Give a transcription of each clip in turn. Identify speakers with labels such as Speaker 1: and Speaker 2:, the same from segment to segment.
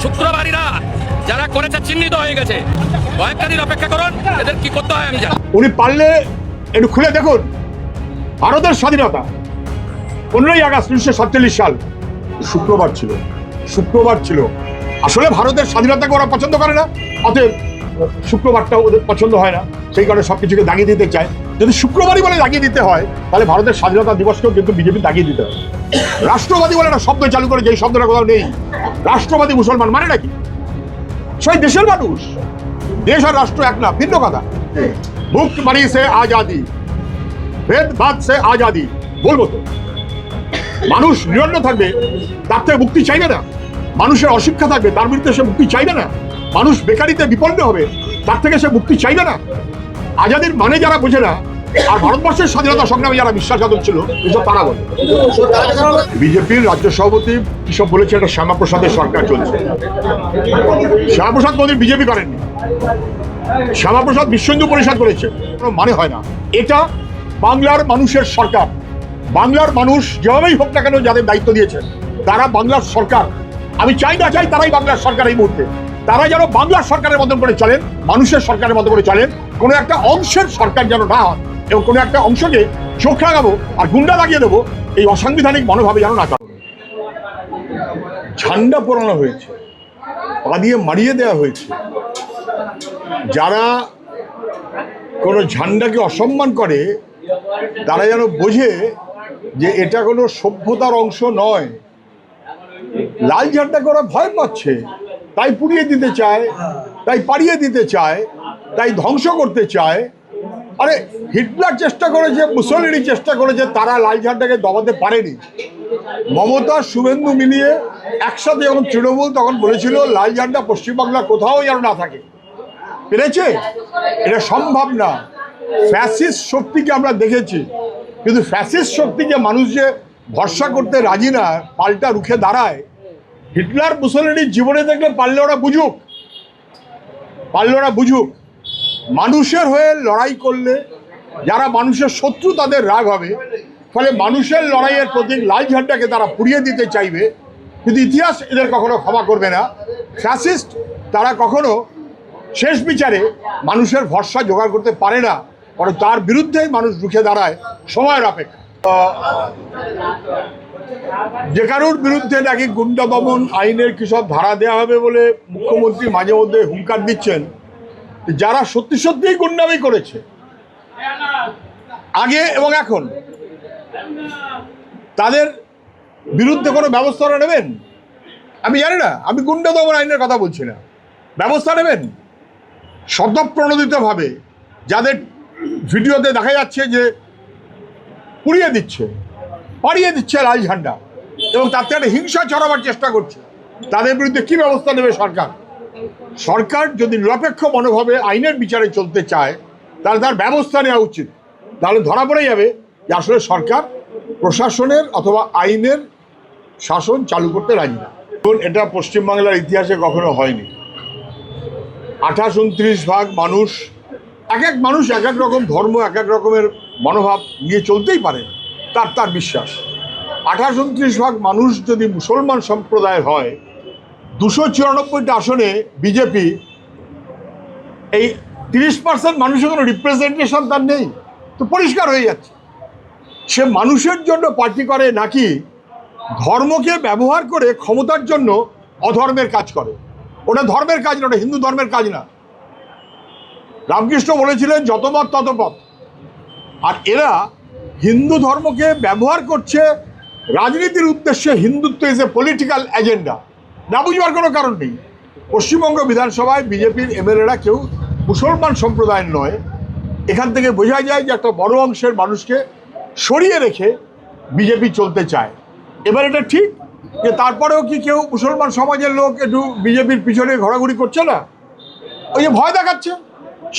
Speaker 1: শুক্রবারীরা যারা করেছে চিহ্নিত হয়ে গেছে, কয়েকটা দিন অপেক্ষা করুন, এদের কি করতে হয় আমি জানি।
Speaker 2: উনি পারলে একটু খুলে দেখুন, ভারতের স্বাধীনতা 15ই আগস্ট 1947 সাল শুক্রবার ছিল। আসলে ভারতের স্বাধীনতাকে ওরা পছন্দ করে না, অতএব শুক্রবারটা ওদের পছন্দ হয় না, সেই কারণে সবকিছুকে দাগিয়ে দিতে চায়। যদি শুক্রবারই বলে দাগিয়ে দিতে হয়, তাহলে ভারতের স্বাধীনতা দিবসকেও কিন্তু বিজেপি দাগিয়ে দিতে হবে। রাষ্ট্রবাদী বলে একটা শব্দ চালু করে, যেই শব্দটা কোথাও নেই। রাষ্ট্রবাদী মুসলমান মানে নাকি সেই দেশের মানুষ? দেশ আর রাষ্ট্র এক না, ভিন্ন কথা। মুক্ত বাড়ি সে আজাদি, ভেদভাদ সে আজাদি বলবো তো। মানুষ নিরন্ন থাকবে, তার থেকে মুক্তি চাইবে না। মানুষের অশিক্ষা থাকবে, তার বিরুদ্ধে সে মুক্তি চাইবে না। মানুষ বেকারিতে বিপন্ন হবে, তার থেকে সে মুক্তি চাইবে না। আজাদির মানে যারা বোঝে না, আর ভারতবর্ষের স্বাধীনতা সংগ্রামে যারা বিশ্বাসঘাতক ছিল, এসব তারা বলে। বিজেপির রাজ্য সভাপতি কিসব বলেছে, এটা শ্যামাপ্রসাদের সরকার চলছে। শ্যামাপ্রসাদ কোনদিন বিজেপি করেননি, শ্যামাপ্রসাদ বিশ্ব হিন্দু পরিষদ করেছে। কোনো মানে হয় না। এটা বাংলার মানুষের সরকার। বাংলার মানুষ যেভাবেই হোক না কেন যাদের দায়িত্ব দিয়েছেন, তারা বাংলার সরকার। আমি চাই না চাই তারাই বাংলার সরকার এই মুহূর্তে। তারা যেন বাংলার সরকারের মতন করে চলেন, মানুষের সরকারের মতো করে চলেন। কোনো একটা অংশের সরকার যেন না হয়, এবং কোনো একটা অংশকে চোখ লাগাবো আর গুন্ডা লাগিয়ে দেবো, এই অসাংবিধানিক মনোভাবে যেন না চলে। ঝান্ডা পোড়ানো হয়েছে, পা দিয়ে মারিয়ে দেওয়া হয়েছে। যারা কোনো ঝান্ডাকে অসম্মান করে, তারা যেন বোঝে যে এটা কোনো সভ্যতার অংশ নয়। লাল ঝান্ডাকে ওরা ভয় পাচ্ছে, তাই পুড়িয়ে দিতে চায়, তাই পাড়িয়ে দিতে চায়, তাই ধ্বংস করতে চায়। আরে হিটলার চেষ্টা করেছে, মুসলিনি চেষ্টা করেছে, তারা লাল ঝান্ডাকে দবাতে পারেনি। মমতা শুভেন্দু মিলিয়ে একসাথে যখন তৃণমূল, তখন বলেছিল লাল ঝান্ডা পশ্চিমবাংলা কোথাও যেন না থাকে। পেরেছে? এটা সম্ভব না। ফ্যাসিস্ট শক্তিকে আমরা দেখেছি, কিন্তু ফ্যাসিস্ট শক্তিকে মানুষ যে ভরসা করতে রাজি না, পাল্টা রুখে দাঁড়ায়। হিটলার মুসলিনির জীবনে দেখলে পারলে ওরা বুঝুক। মানুষের হয়ে লড়াই করলে যারা মানুষের শত্রু, তাদের রাগ হবে। ফলে মানুষের লড়াইয়ের প্রতীক লাল ঝান্ডাকে তারা পুড়িয়ে দিতে চাইবে, কিন্তু ইতিহাস এদের কখনো ক্ষমা করবে না। ফ্যাসিস্ট তারা কখনো শেষ বিচারে মানুষের ভরসা জোগাড় করতে পারে না, কারণ তার বিরুদ্ধেই মানুষ রুখে দাঁড়ায় সময়ের অপেক্ষা। যে কারোর বিরুদ্ধে নাকি গুন্ডা দমন আইনের কিসব ধারা দেওয়া হবে বলে মুখ্যমন্ত্রী মাঝে মধ্যে হুঙ্কার দিচ্ছেন। যারা সত্যি সত্যিই গুন্ডামি করেছে আগে এবং এখন, তাদের বিরুদ্ধে কোনো ব্যবস্থা নেবেন? আমি জানি না, আমি গুন্ডা দমন আইনের কথা বলছি না। ব্যবস্থা নেবেন স্বতঃপ্রণোদিতভাবে, যাদের ভিডিওতে দেখা যাচ্ছে যে পুড়িয়ে দিচ্ছে, পাড়িয়ে দিচ্ছে লাল ঝান্ডা, এবং তাতে একটা হিংসা ছড়াবার চেষ্টা করছে, তাদের বিরুদ্ধে কি ব্যবস্থা নেবে সরকার? সরকার যদি নিরপেক্ষ মনোভাবে আইনের বিচারে চলতে চায়, তাহলে তার ব্যবস্থা নেওয়া উচিত। তাহলে ধরা পড়ে যাবে যে আসলে সরকার প্রশাসনের অথবা আইনের শাসন চালু করতে রাজি না। এটা পশ্চিমবাংলার ইতিহাসে কখনো হয়নি। 28-29 ভাগ মানুষ, এক এক মানুষ এক এক রকম ধর্ম, এক এক রকমের মনোভাব নিয়ে চলতেই পারে, তার বিশ্বাস। 28-29 ভাগ মানুষ যদি মুসলমান সম্প্রদায়ের হয়, 294টা আসনে বিজেপি, এই 30% মানুষের কোনো রিপ্রেজেন্টেশন তার নেই, তো পরিষ্কার হয়ে যাচ্ছে সে মানুষের জন্য পার্টি করে নাকি ধর্মকে ব্যবহার করে ক্ষমতার জন্য অধর্মের কাজ করে। ওটা ধর্মের কাজ না, ওটা হিন্দু ধর্মের কাজ না। রামকৃষ্ণ বলেছিলেন যত মত তত পথ। আর এরা হিন্দু ধর্মকে ব্যবহার করছে রাজনীতির উদ্দেশ্যে। Hindutva is a political agenda, না বুঝবার কোনো কারণ নেই। পশ্চিমবঙ্গ বিধানসভায় বিজেপির এমএলএরা কেউ মুসলমান সম্প্রদায়ের নয়। এখান থেকে বোঝা যায় যে একটা বড় অংশের মানুষকে সরিয়ে রেখে বিজেপি চলতে চায়। এবার এটা ঠিক যে তারপরেও কি কেউ মুসলমান সমাজের লোক একটু বিজেপির পিছনে ঘোরাঘুরি করছে না? ওই যে ভয় দেখাচ্ছে,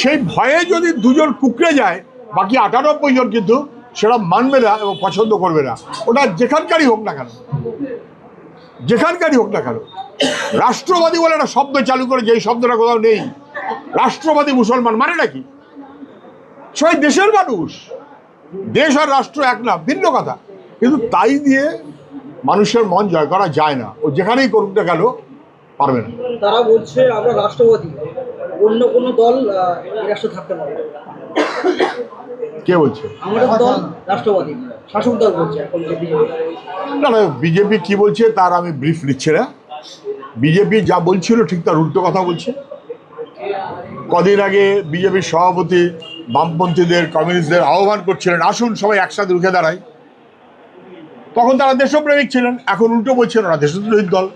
Speaker 2: সেই ভয়ে যদি দুজন কুকড়ে যায়, বাকি 98 জন কিন্তু সেটা মানবে না এবং পছন্দ করবে না। ওটা যেখানকারই হোক না কেন, রাষ্ট্রবাদী বলে একটা শব্দ চালু করে, যেই শব্দটা কোথাও নেই। রাষ্ট্রবাদী মুসলমান মানে নাকি সেই দেশের মানুষ? দেশ আর রাষ্ট্র এক না, ভিন্ন কথা। কিন্তু তাই দিয়ে মানুষের মন জয় করা যায় না। ও যেখানেই করুক না কেন, পারবে না।
Speaker 3: তারা বলছে আমরা রাষ্ট্রবাদী, অন্য কোনো দল এই রাষ্ট্রে থাকতে পারে না।
Speaker 2: কে বলছে?
Speaker 3: আমাদের দল রাষ্ট্রবাদী, শাসক দল বলছে এখন যে বিজেপি।
Speaker 2: না না, বিজেপি কি বলছে তার আমি ব্রিফ নিচ্ছি না। বিজেপি যা বলছিল ঠিক তার উল্টো কথা বলছে। কদিন আগে বিজেপির সভাপতি বামপন্থীদের, কমিউনিস্টদের আহ্বান করছিলেন আসুন সবাই একসাথে রুখে দাঁড়াই, তখন তারা দেশপ্রেমিক ছিলেন। এখন উল্টো বলছেন ওরা দেশদ্রোহী দল।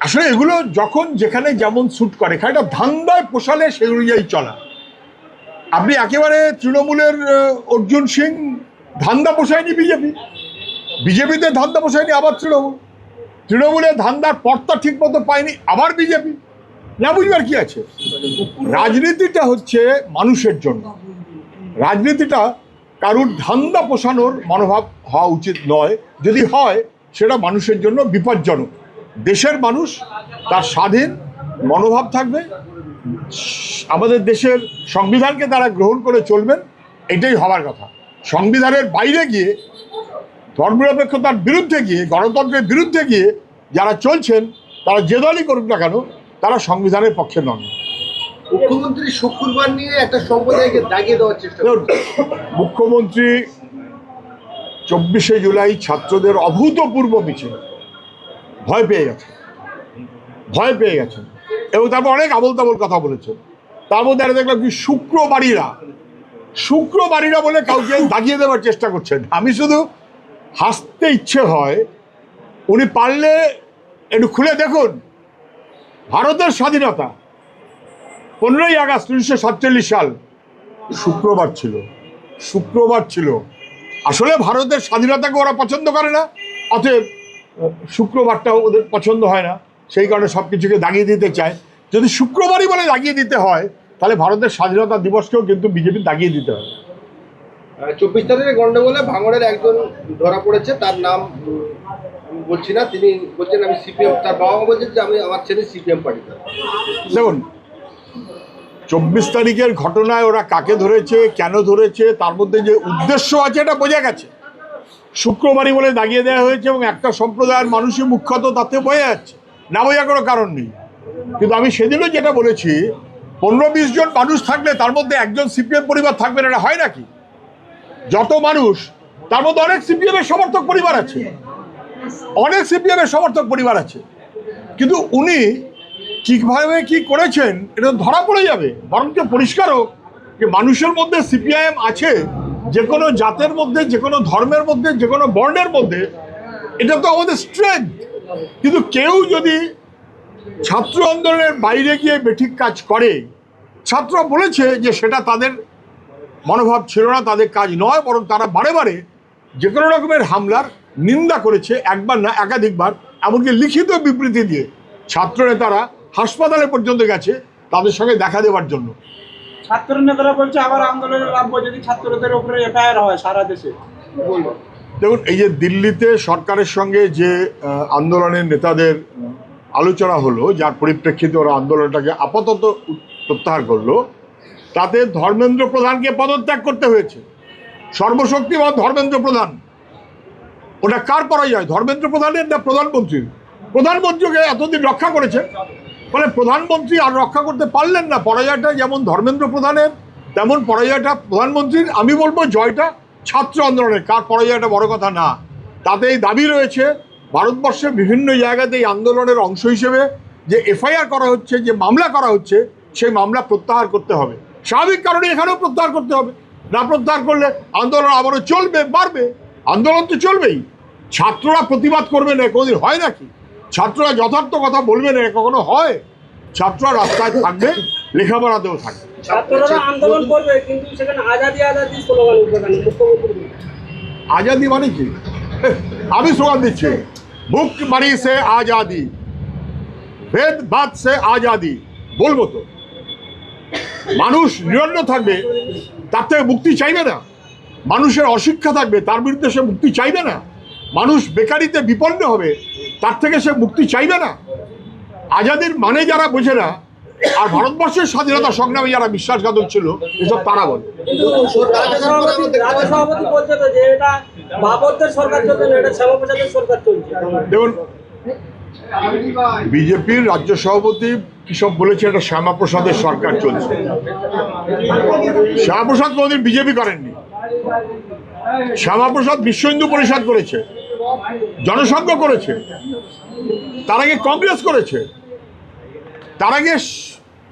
Speaker 2: আসলে এগুলো যখন যেখানে যেমন স্যুট করে, এখানে ধান্দায় পোষালে সেই অনুযায়ী চলা। আপনি একেবারে তৃণমূলের অর্জুন সিং ধান্দা পোষায়নি বিজেপি, বিজেপিতে ধান্দা পোষায়নি আবার তৃণমূলে ধান্দার পর্তা ঠিক মতো পায়নি আবার বিজেপি। না বুঝবার কি আছে? রাজনীতিটা হচ্ছে মানুষের জন্য, রাজনীতিটা কারুর ধান্দা পোষানোর মনোভাব হওয়া উচিত নয়। যদি হয় সেটা মানুষের জন্য বিপজ্জনক। দেশের মানুষ তার স্বাধীন মনোভাব থাকবে, আমাদের দেশের সংবিধানকে তারা গ্রহণ করে চলবেন, এটাই হওয়ার কথা। সংবিধানের বাইরে গিয়ে, ধর্মনিরপেক্ষতার বিরুদ্ধে গিয়ে, গণতন্ত্রের বিরুদ্ধে গিয়ে যারা চলছেন তারা যে দলই করুক না কেন তারা সংবিধানের পক্ষে নন।
Speaker 4: মুখ্যমন্ত্রী শুক্রবার নিয়ে একটা সম্প্রদায়কে দাগিয়ে দেওয়ার চেষ্টা করছেন।
Speaker 2: মুখ্যমন্ত্রী 24শে জুলাই ছাত্রদের অভূতপূর্ব মিছিল, ভয় পেয়ে গেছেন এবং তারপর অনেক আবোল তাবোল কথা বলেছেন। তার মধ্যে আরে দেখলাম কি শুক্রবারীরা বলে কাউকে দাগিয়ে দেওয়ার চেষ্টা করছেন। আমি শুধু হাসতে ইচ্ছে হয়, উনি পারলে একটু খুলে দেখুন ভারতের স্বাধীনতা 15ই আগস্ট 1947 সাল শুক্রবার ছিল। আসলে ভারতের স্বাধীনতাকে ওরা পছন্দ করে না, অতএব শুক্রবারটাও ওদের পছন্দ হয় না, সেই কারণে সব কিছুকে দাগিয়ে দিতে চায়। যদি শুক্রবারই বলে দাগিয়ে দিতে হয় তাহলে ভারতের স্বাধীনতা দিবসকেও কিন্তু বিজেপি দাগিয়ে দিতে হবে।
Speaker 4: 24 তারিখের গন্ডগোলে ভাঙড়ের একজন ধরা পড়েছে, তার নাম বলছি না, তিনি বলছেন আমি সিপিএম, তার বাবা বলছেন যে আমি আমার ছেলে সিপিএম পার্টিতে।
Speaker 2: দেখুন 24 তারিখের ঘটনায় ওরা কাকে ধরেছে, কেন ধরেছে, তার মধ্যে যে উদ্দেশ্য আছে এটা বোঝা গেছে। শুক্রবারই বলে দাগিয়ে দেওয়া হয়েছে এবং একটা সম্প্রদায়ের মানুষই মুখ্যত তাতে বোঝা যাচ্ছে, না বোঝা কোনো কারণ নেই। কিন্তু আমি সেদিনও যেটা বলেছি, 15-20 জন মানুষ থাকলে তার মধ্যে একজন সিপিএম পরিবার থাকবে না, এটা হয় নাকি? যত মানুষ তার মধ্যে অনেক সিপিএম এর সমর্থক পরিবার আছে, কিন্তু উনি ঠিকভাবে কি করেছেন এটা ধরা পড়ে যাবে। বরঞ্চ পরিষ্কার হোক যে মানুষের মধ্যে সিপিআইএম আছে, যে কোনো জাতের মধ্যে, যে কোনো ধর্মের মধ্যে, যে কোনো বর্ণের মধ্যে, এটা তো আমাদের স্ট্রেংথ। কিন্তু কেউ যদি ছাত্র আন্দোলনের বাইরে গিয়ে বেঠিক কাজ করে, ছাত্ররা বলেছে যে সেটা তাদের মনোভাব ছিল না, তাদের কাজ নয়, বরং তারা বারে বারে যে কোনো রকমের হামলার নিন্দা করেছে, একবার না একাধিকবার, এমনকি লিখিত বিবৃতি দিয়ে ছাত্র নেতারা হাসপাতালে পর্যন্ত গেছে তাদের সঙ্গে দেখা দেওয়ার জন্য।
Speaker 5: ছাত্র নেতারা বলছে আবার আন্দোলনের লাভ যদি ছাত্রদের উপরে এফআইআর হয় সারা দেশে।
Speaker 2: দেখুন, এই যে দিল্লিতে সরকারের সঙ্গে যে আন্দোলনের নেতাদের আলোচনা হলো, যার পরিপ্রেক্ষিতে ওরা আন্দোলনটাকে আপাতত প্রত্যাহার করলো, তাতে ধর্মেন্দ্র প্রধানকে পদত্যাগ করতে হয়েছে। সর্বশক্তিমান ধর্মেন্দ্র প্রধান, ওটা কার পরাজয়? ধর্মেন্দ্র প্রধানের না প্রধানমন্ত্রীর? প্রধানমন্ত্রীকে এতদিন রক্ষা করেছে, ফলে প্রধানমন্ত্রী আর রক্ষা করতে পারলেন না। পরাজয়টা যেমন ধর্মেন্দ্র প্রধানের, তেমন পরাজয়টা প্রধানমন্ত্রীর। আমি বলবো জয়টা ছাত্র আন্দোলনের, কার পরাজয়টা বড় কথা না। তাতে এই দাবি রয়েছে ভারতবর্ষের বিভিন্ন জায়গাতে এই আন্দোলনের অংশ হিসেবে যে এফআইআর করা হচ্ছে, যে মামলা করা হচ্ছে, সেই মামলা প্রত্যাহার করতে হবে। স্বাভাবিক কারণে এখানেও প্রত্যাহার করতে হবে, না প্রত্যাহার করলে আন্দোলন আবারও চলবে, বাড়বে। আন্দোলন তো চলবেই। ছাত্ররা প্রতিবাদ করবে না, কোনোদিন হয় নাকি? ছাত্ররা যথার্থ কথা বলবে না, কখনো হয়? ছাত্ররা রাস্তায় থাকবে, লেখাপড়াতেও থাকবে।
Speaker 3: ছাত্ররা আন্দোলন করবে, কিন্তু সেখানে আজাদি স্লোগান উঠবে কেন? মুখ্যমন্ত্রী
Speaker 2: আজাদি মানে কি? আমি স্লোগান দিচ্ছি, মুখ মারি সে আজাদি, ভেদ বাদ সে আজাদি, বলবো তো। মানুষ নিরন্ন থাকবে, তার থেকে মুক্তি চাইবে না। মানুষের অশিক্ষা থাকবে, তার বিরুদ্ধে সে মুক্তি চাইবে না। মানুষ বেকারিতে বিপন্ন হবে, তার থেকে সে মুক্তি চাইবে না। আজাদির মানে যারা বোঝে না, আর ভারতবর্ষের স্বাধীনতা সংগ্রামে যারা বিশ্বাসঘাতক ছিল, এসব তারা বলে।
Speaker 3: সভাপতি বলছে তো যে এটা বাবরদের সরকার চলছে না, এটা শ্যামাপ্রসাদের সরকার চলছে।
Speaker 2: দেখুন, বিজেপির রাজ্য সভাপতি কি সব বলেছে, এটা শ্যামাপ্রসাদের সরকার চলছে। শ্যামাপ্রসাদ কোনোদিন বিজেপি করেননি। শ্যামাপ্রসাদ বিশ্ব হিন্দু পরিষদ করেছে, জনসংঘ করেছে, তার আগে কংগ্রেস করেছে, তার আগে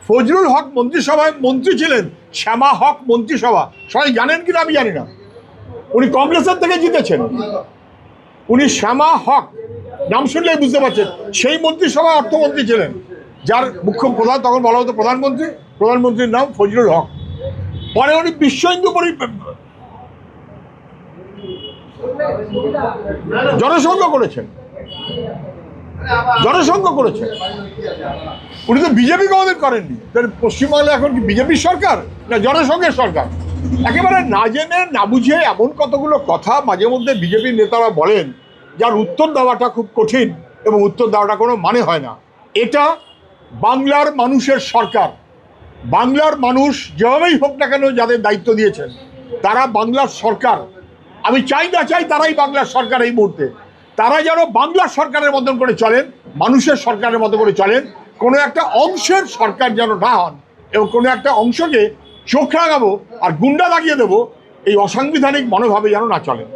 Speaker 2: ফজলুল হক মন্ত্রিসভায় মন্ত্রী ছিলেন। শ্যামা হক মন্ত্রিসভা সবাই জানেন কিনা আমি জানি না, উনি কংগ্রেসের থেকে জিতেছেন। উনি শ্যামা হক নাম শুনলেই বুঝতে পারছেন, সেই মন্ত্রিসভায় অর্থমন্ত্রী ছিলেন, যার মুখ্য প্রধান তখন বলা হতো প্রধানমন্ত্রী। প্রধানমন্ত্রীর নাম ফজলুল হক। পরে উনি বিশ্ব হিন্দু জনসংঘ করেছেন, জনসংঘ করেছেন। উনি তো বিজেপি কোনোদিন করেননি। পশ্চিমবাংলা এখন কি বিজেপির সরকার না জনসংঘের সরকার? একেবারে না জেনে না বুঝে এমন কতগুলো কথা মাঝে মধ্যে বিজেপির নেতারা বলেন, যার উত্তর দেওয়াটা খুব কঠিন এবং উত্তর দেওয়াটা কোনো মানে হয় না। এটা বাংলার মানুষের সরকার। বাংলার মানুষ যেভাবেই হোক না কেন যাদের দায়িত্ব দিয়েছেন, তারা বাংলার সরকার। আমি চাই না চাই তারাই বাংলার সরকার এই মুহূর্তে। তারা যেন বাংলার সরকারের মতন করে চলেন, মানুষের সরকারের মতো করে চলেন, কোনো একটা অংশের সরকার যেন না হন এবং কোনো একটা অংশকে চোখ রাঙাবো আর গুন্ডা লাগিয়ে দেবো এই অসাংবিধানিক মনোভাবে যেন না চলেন।